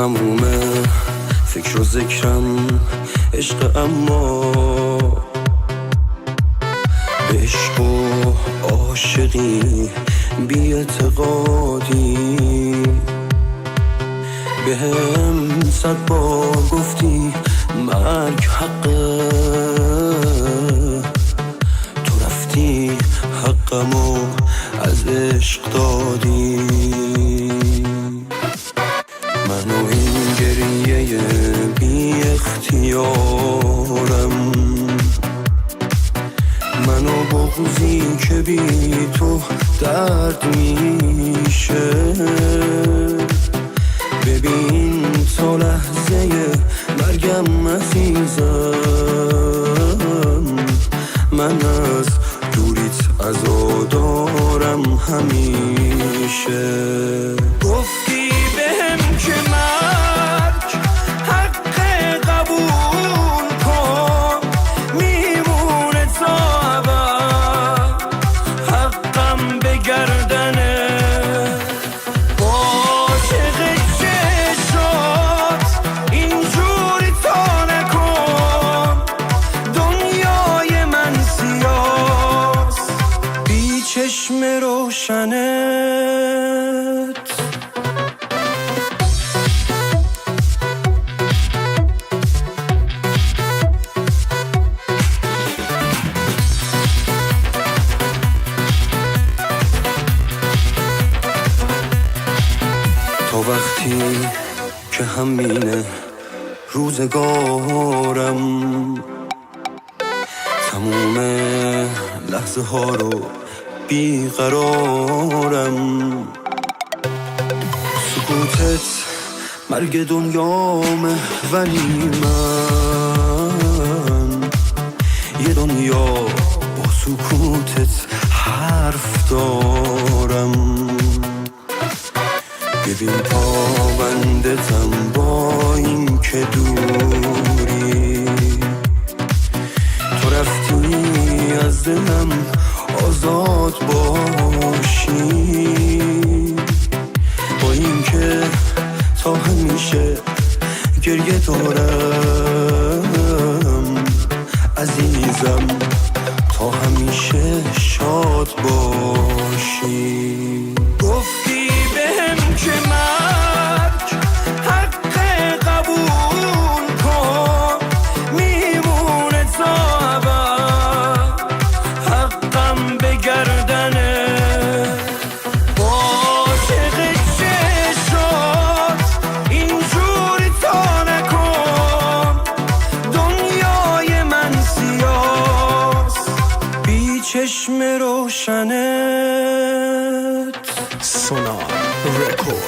تمومه فکر و ذکرم عشق، اما به عشق و عاشقی بی اعتقادی. بهم 100 بار گفتی مرگ حقه، تو رفتی حقمو از عشق دادی. منو این گریه بی اختیارم، منو بغضی که بی تو درد میشه. ببین تا لحظه مرگم عزیزم، من از دوریت عزادارم همیشه. گفتی بهم که مرگ حق قبول کن، میمونه تا ابد حقم به گردنه. عاشق چشات اینجوری تا نکن، دنیای من سیاست بی چشم روشنت. تا وقتی که همینه روزگارم، تموم لحظه ها رو بیقرارم. سکوتت مرگ دنیامه، ولی من یه دنیا با سکوتت حرف دارم. ببین پابندتم با این که دوری، تو رفتی از دلم آزاد باشی. با این که تا همیشه گریه دارم عزیزم، تا همیشه شاد باشی. گفتی بهم که مرگ حق قبول کن، میمونه تا ابد حقم به گردنه. عاشق چشات اینجوری تا نکن، دنیای من سیاست بی چشم روشنت. سونار رکورد.